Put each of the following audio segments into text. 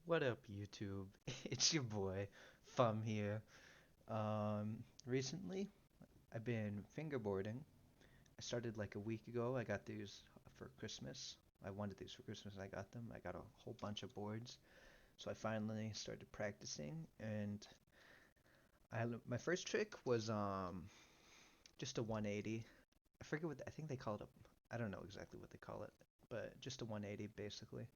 What up, YouTube? It's your boy, Fum here. Recently, I've been fingerboarding. I started like a week ago. I got these for Christmas. I wanted these for Christmas. I got them. I got a whole bunch of boards. So I finally started practicing, and my first trick was just a 180. I forget what I think they call it a. I don't know exactly what they call it, but just a 180 basically.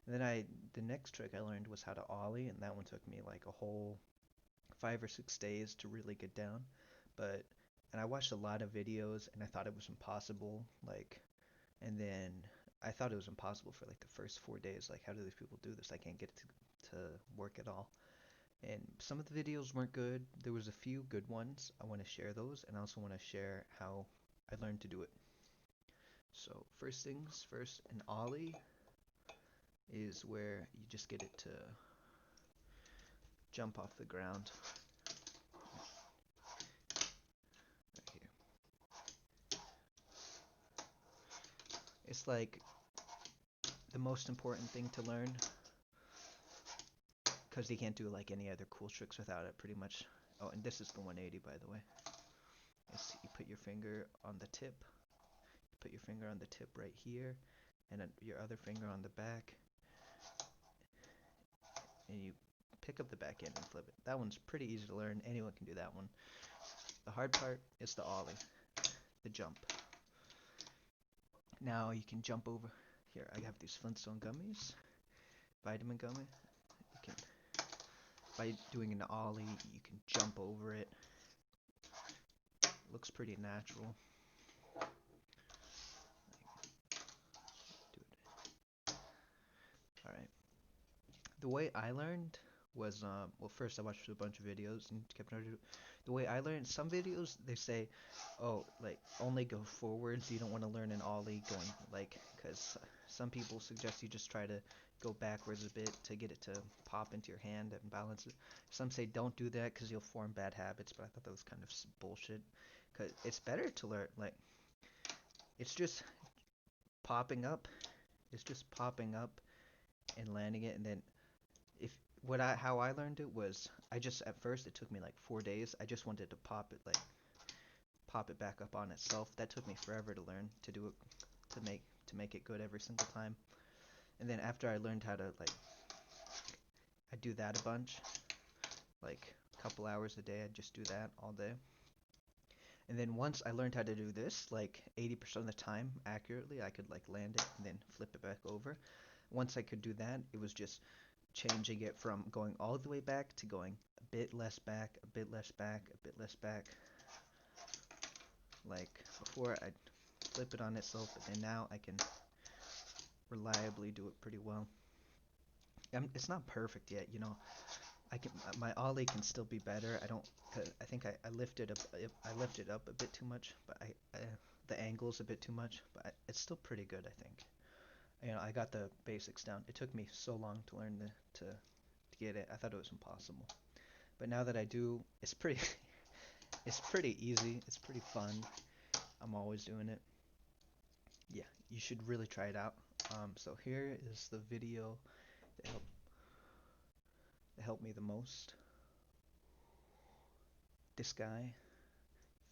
And then the next trick I learned was how to ollie, and that one took me like a whole 5 or 6 days to really get down. But and I watched a lot of videos and I thought it was impossible. And then I thought it was impossible for like the first 4 days. Like, how do these people do this? I can't get it to work at all. And some of the videos weren't good. There was a few good ones. I want to share those, and I also want to share how I learned to do it. So first things first, an ollie is where you just get it to jump off the ground right here. It's like the most important thing to learn because you can't do like any other cool tricks without it pretty much. Oh, and this is the 180 by the way. You put your finger on the tip, you put your finger on the tip right here, and then your other finger on the back, and you pick up the back end and flip it. That one's pretty easy to learn. Anyone can do that one. The hard part is the ollie, the jump. Now you can jump over. Here, I have these Flintstone gummies, vitamin gummy. You can, by doing an ollie, you can jump over it. Looks pretty natural. Do it. All right. The way I learned was well, first I watched a bunch of videos and kept learning. The way I learned, some videos they say, oh, like only go forwards. You don't want to learn an ollie going like, because some people suggest you just try to go backwards a bit to get it to pop into your hand and balance it. Some say don't do that because you'll form bad habits, but I thought that was kind of bullshit. Because it's better to learn like it's just popping up. It's just popping up and landing it, and then if what I how I learned it was I just at first it took me like 4 days. I just wanted to pop it back up on itself. That took me forever to learn to do it to make it good every single time. And then after I learned how to like I do that a bunch, like a couple hours a day. I'd just do that all day. And then once I learned how to do this, like 80% of the time accurately, I could like land it and then flip it back over. Once I could do that, it was just changing it from going all the way back to going a bit less back, a bit less back, a bit less back. Like before, I'd flip it on itself, but then now I can reliably do it pretty well. It's not perfect yet, you know. My ollie can still be better. I don't. I think I lifted up. I lifted up a bit too much, but the angle's a bit too much. But it's still pretty good, I think. You know, I got the basics down. It took me so long to learn to get it. I thought it was impossible. But now that I do, it's pretty it's pretty easy. It's pretty fun. I'm always doing it. Yeah, you should really try it out. So here is the video that helped me the most. This guy,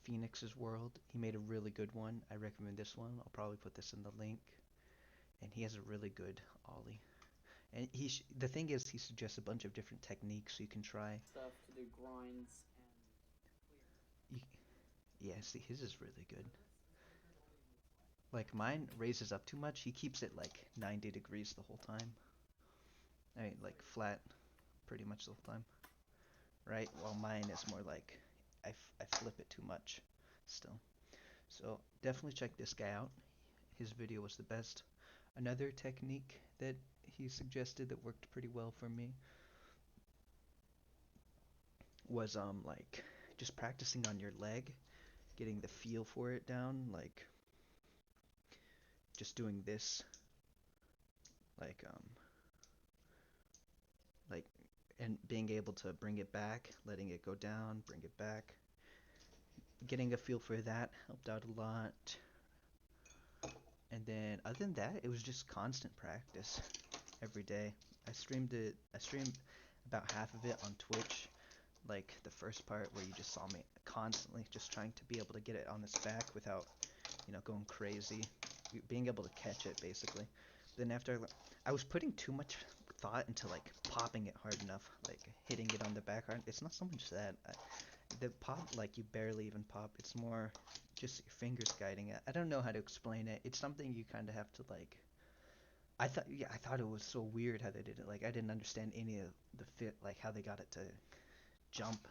Phoenix's World, he made a really good one. I recommend this one. I'll probably put this in the link. And he has a really good ollie. And the thing is, he suggests a bunch of different techniques you can try. Stuff to do grinds and You, yeah, see, his is really good. Like mine raises up too much. He keeps it like 90 degrees the whole time. I mean, like flat pretty much the whole time. Right? While mine is more like I flip it too much still. So definitely check this guy out. His video was the best. Another technique that he suggested that worked pretty well for me was like just practicing on your leg, getting the feel for it down, like just doing this, like like and being able to bring it back, letting it go down, bring it back. Getting a feel for that helped out a lot. And then other than that, it was just constant practice every day. I streamed about half of it on Twitch, like the first part where you just saw me constantly just trying to be able to get it on its back without, going crazy, being able to catch it basically. Then after I was putting too much thought into like popping it hard enough, like hitting it on the back hard. It's not so much that the pop, like you barely even pop. It's more just your fingers guiding it. I don't know how to explain it. It's something you kind of have to like. I thought it was so weird how they did it. Like I didn't understand any of the fit, like how they got it to jump.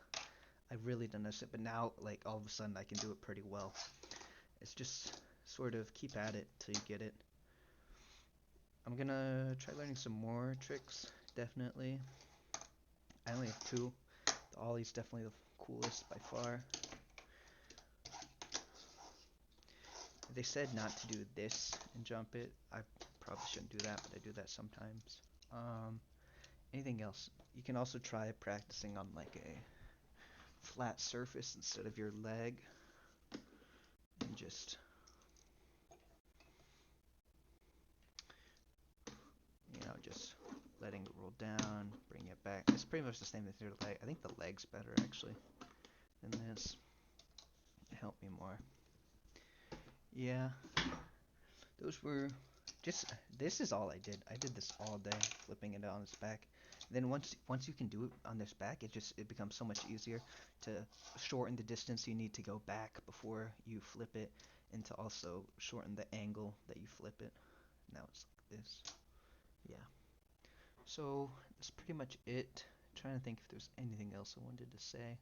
I really didn't understand, but now like all of a sudden I can do it pretty well. It's just sort of keep at it till you get it. I'm gonna try learning some more tricks, definitely. I only have two. The Ollie's definitely the coolest by far. They said not to do this and jump it. I probably shouldn't do that, but I do that sometimes. Um, Anything else? You can also try practicing on like a flat surface instead of your leg and just, just letting it roll down, bring it back. It's pretty much the same as your leg. I think the leg's better actually than this. It helped me more. Yeah, those were just, this is all I did. I did this all day, flipping it on its back. Then once you can do it on this back, it becomes so much easier to shorten the distance you need to go back before you flip it, and to also shorten the angle that you flip it. Now it's like this. Yeah. So that's pretty much it. Trying to think if there's anything else I wanted to say.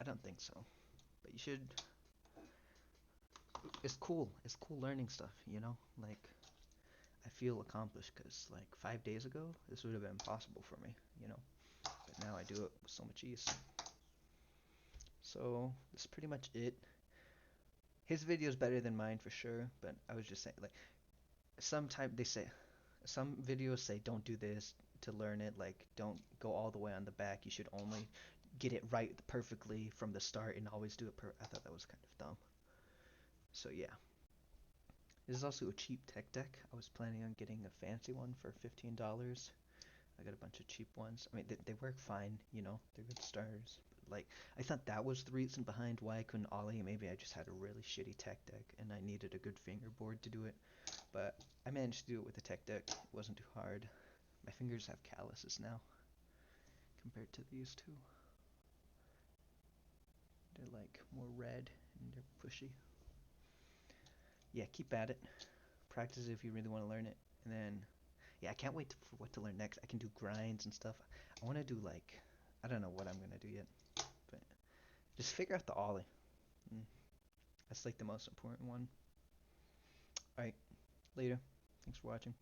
I don't think so. But you should. It's cool. It's cool learning stuff. Like I feel accomplished because like 5 days ago this would have been impossible for me. But now I do it with so much ease. So that's pretty much it. His video is better than mine for sure, but I was just saying like sometimes they say some videos say don't do this to learn it, like don't go all the way on the back. You should only get it right perfectly from the start and always do it I thought that was kind of dumb. So yeah. This is also a cheap tech deck. I was planning on getting a fancy one for $15. I got a bunch of cheap ones. I mean, they work fine, they're good starters. But, like, I thought that was the reason behind why I couldn't Ollie. Maybe I just had a really shitty tech deck and I needed a good fingerboard to do it. But I managed to do it with the tech deck. It wasn't too hard. My fingers have calluses now compared to these two. They're like more red and they're pushy. Yeah, keep at it. Practice it if you really want to learn it. And then, yeah, I can't wait for what to learn next. I can do grinds and stuff. I want to do like, I don't know what I'm gonna do yet, but just figure out the ollie. Mm, that's like the most important one. All right, later. Thanks for watching.